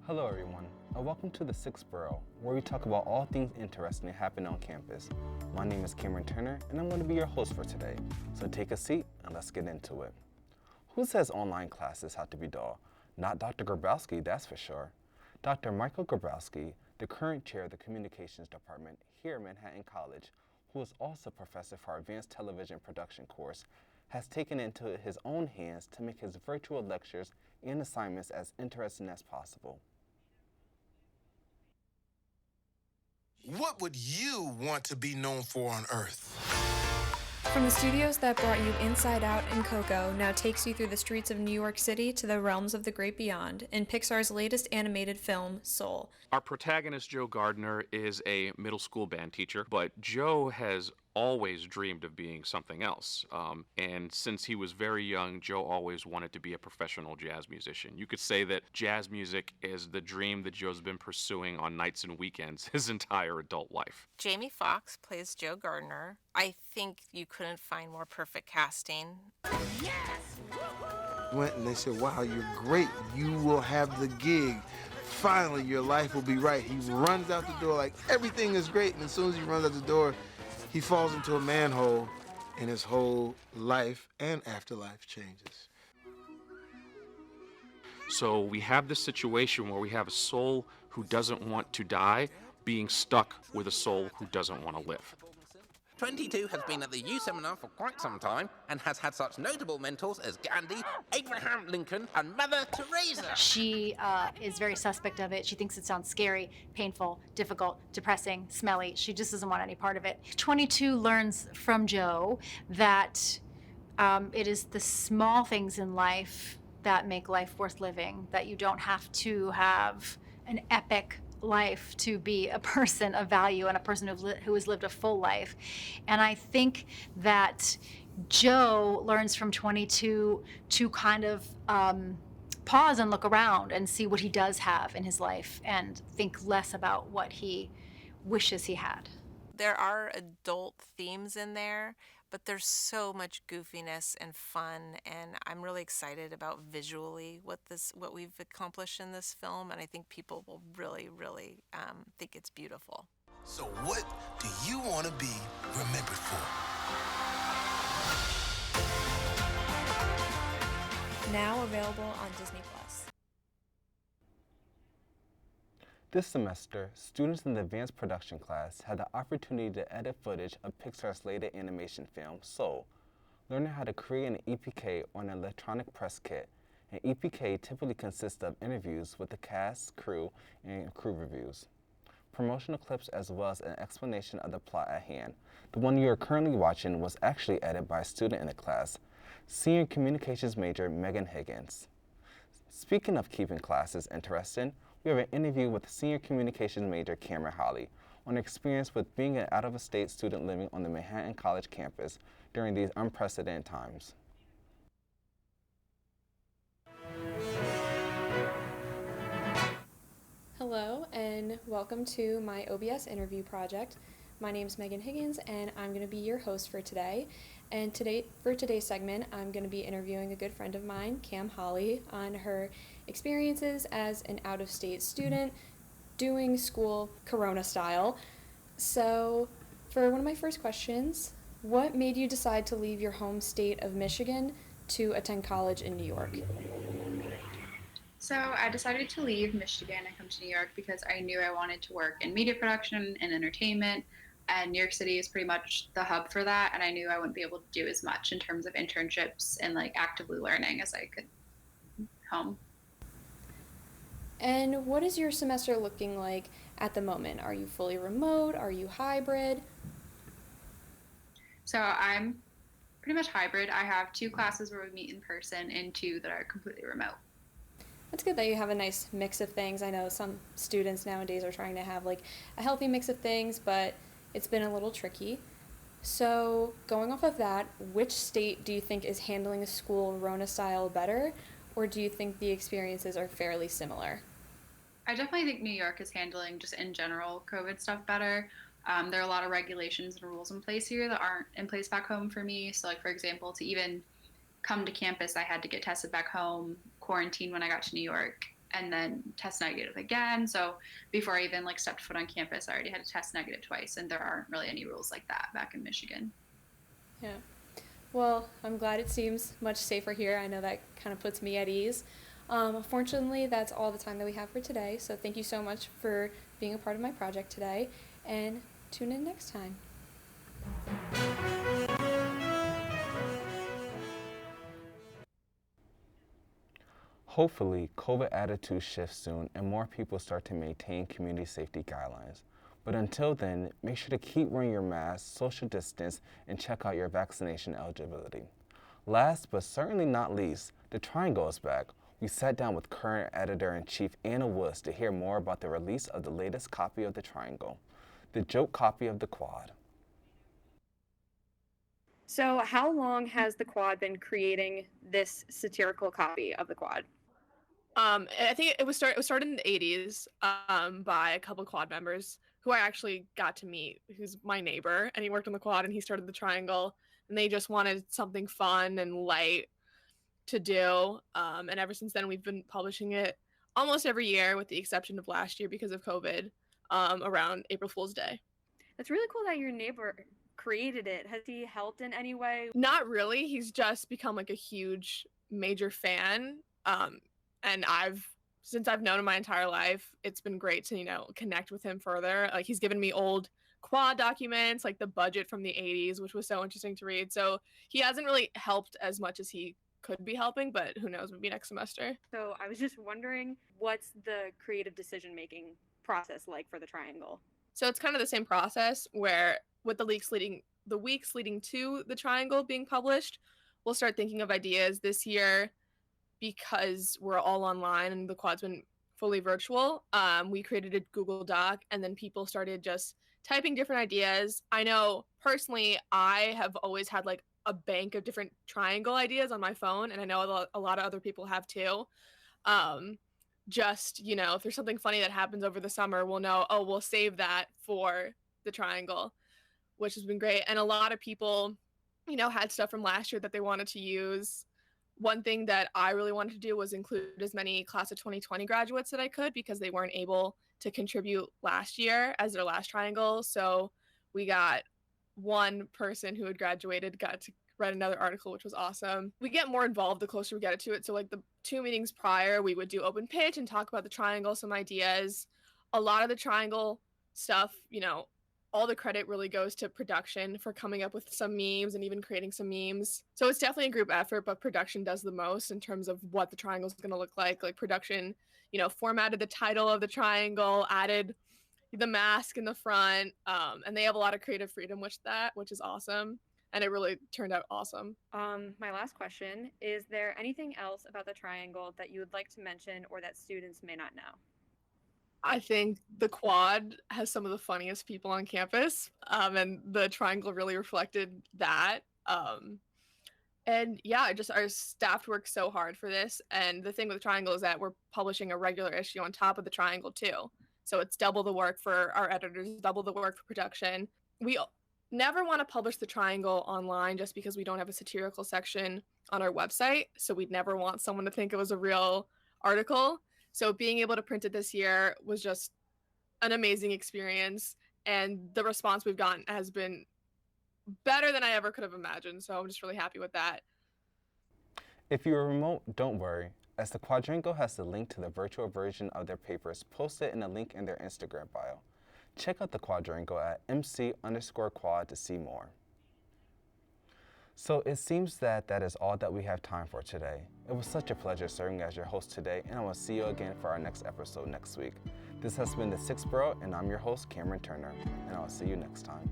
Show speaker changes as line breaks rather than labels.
Hello everyone, and welcome to the 6th Borough, where we talk about all things interesting that happen on campus. My name is Cameron Turner, and I'm going to be your host for today. So take a seat and let's get into it. Who says online classes have to be dull? Not Dr. Grabowski, that's for sure. Dr. Michael Grabowski, the current chair of the Communications Department here at Manhattan College, who is also professor for our Advanced Television Production course, has taken it into his own hands to make his virtual lectures and assignments as interesting as possible.
What would you want to be known for on Earth?
From the studios that brought you Inside Out and Coco now takes you through the streets of New York City to the realms of the great beyond in Pixar's latest animated film, Soul.
Our protagonist, Joe Gardner, is a middle school band teacher, but Joe has always dreamed of being something else. And since he was very young, Joe always wanted to be a professional jazz musician. You could say that jazz music is the dream that Joe's been pursuing on nights and weekends his entire adult life.
Jamie Foxx plays Joe Gardner. I think you couldn't find more perfect casting.
Went and they said, wow, you're great. You will have the gig. Finally, your life will be right. He runs out the door like everything is great. And as soon as he runs out the door, he falls into a manhole and his whole life and afterlife changes.
So we have this situation where we have a soul who doesn't want to die being stuck with a soul who doesn't want to live.
22 has been at the U Seminar for quite some time and has had such notable mentors as Gandhi, Abraham Lincoln, and Mother Teresa.
She is very suspect of it. She thinks it sounds scary, painful, difficult, depressing, smelly. She just doesn't want any part of it. 22 learns from Joe that it is the small things in life that make life worth living, that you don't have to have an epic life to be a person of value and a person who has lived a full life. And I think that Joe learns from 22 to kind of pause and look around and see what he does have in his life and think less about what he wishes he had.
There are adult themes in there, but there's so much goofiness and fun, and I'm really excited about visually what we've accomplished in this film, and I think people will really think it's beautiful.
So what do you want to be remembered for?
Now available on Disney+.
This semester, students in the advanced production class had the opportunity to edit footage of Pixar's latest animation film, Soul, learning how to create an EPK or an electronic press kit. An EPK typically consists of interviews with the cast, crew, and crew reviews, promotional clips, as well as an explanation of the plot at hand. The one you are currently watching was actually edited by a student in the class, senior communications major Megan Higgins. Speaking of keeping classes interesting, we have an interview with senior communications major Cameron Holly on her experience with being an out-of-state student living on the Manhattan College campus during these unprecedented times.
Hello, and welcome to my OBS interview project. My name is Megan Higgins, and I'm going to be your host for today. And for today's segment, I'm going to be interviewing a good friend of mine, Cam Holly, on her experiences as an out-of-state student doing school Corona style. So, for one of my first questions, what made you decide to leave your home state of Michigan to attend college in New York?
So I decided to leave Michigan and come to New York because I knew I wanted to work in media production and entertainment, and New York City is pretty much the hub for that, and I knew I wouldn't be able to do as much in terms of internships and actively learning as I could home.
And what is your semester looking like at the moment? Are you fully remote? Are you hybrid?
So I'm pretty much hybrid. I have 2 classes where we meet in person and 2 that are completely remote.
It's good that you have a nice mix of things. I know some students nowadays are trying to have a healthy mix of things, but it's been a little tricky. So going off of that, which state do you think is handling the school Rona style better, or do you think the experiences are fairly similar?
I definitely think New York is handling just in general COVID stuff better. There are a lot of regulations and rules in place here that aren't in place back home for me. So for example, to even come to campus, I had to get tested back home, quarantine when I got to New York, and then test negative again. So before I even like stepped foot on campus, I already had to test negative twice, and there aren't really any rules like that back in Michigan.
Yeah. Well, I'm glad it seems much safer here. I know that kind of puts me at ease. Fortunately, that's all the time that we have for today. So thank you so much for being a part of my project today, and tune in next time.
Hopefully, COVID attitudes shift soon and more people start to maintain community safety guidelines. But until then, make sure to keep wearing your mask, social distance, and check out your vaccination eligibility. Last but certainly not least, The Triangle is back. We sat down with current editor-in-chief Anna Woods to hear more about the release of the latest copy of The Triangle, the joke copy of The Quad.
So, how long has the Quad been creating this satirical copy of the Quad?
I think it was started in the 80s by a couple Quad members who I actually got to meet, who's my neighbor, and he worked on the Quad and he started the Triangle, and they just wanted something fun and light to do. And ever since then, we've been publishing it almost every year, with the exception of last year because of COVID, around April Fool's Day.
It's really cool that your neighbor created it. Has he helped in any way?
Not really. He's just become like a huge, major fan. And since I've known him my entire life, it's been great to, connect with him further. Like, he's given me old Quad documents, like the budget from the 80s, which was so interesting to read. So he hasn't really helped as much as he could be helping, but who knows, maybe next semester.
So I was just wondering, what's the creative decision-making process like for the Triangle?
So it's kind of the same process where with the weeks leading to the Triangle being published, we'll start thinking of ideas this year. Because we're all online and the Quad's been fully virtual, we created a Google Doc, and then people started just typing different ideas. I know personally, I have always had like a bank of different Triangle ideas on my phone, and I know a lot of other people have too. If there's something funny that happens over the summer, we'll know, we'll save that for the Triangle, which has been great. And a lot of people, had stuff from last year that they wanted to use. One thing that I really wanted to do was include as many class of 2020 graduates that I could, because they weren't able to contribute last year as their last Triangle. So we got one person who had graduated got to write another article, which was awesome. We get more involved the closer we get to it. So like the 2 meetings prior, we would do open pitch and talk about the Triangle, some ideas. A lot of the Triangle stuff, all the credit really goes to production for coming up with some memes and even creating some memes. So it's definitely a group effort, but production does the most in terms of what the Triangle is going to look like. Like, production, formatted the title of the Triangle, added the mask in the front, and they have a lot of creative freedom with that, which is awesome. And it really turned out awesome.
My last question, is there anything else about the Triangle that you would like to mention or that students may not know?
I think the Quad has some of the funniest people on campus, and the Triangle really reflected that. And yeah, our staff worked so hard for this. And the thing with the Triangle is that we're publishing a regular issue on top of the Triangle too. So it's double the work for our editors, double the work for production. We never want to publish the Triangle online just because we don't have a satirical section on our website. So we'd never want someone to think it was a real article. So being able to print it this year was just an amazing experience, and the response we've gotten has been better than I ever could have imagined. So I'm just really happy with that.
If you're remote, don't worry, as the Quadrangle has the link to the virtual version of their papers posted in a link in their Instagram bio. Check out the Quadrangle at MC_quad to see more. So it seems that is all that we have time for today. It was such a pleasure serving as your host today, and I will see you again for our next episode next week. This has been the 6th Borough, and I'm your host, Cameron Turner, and I'll see you next time.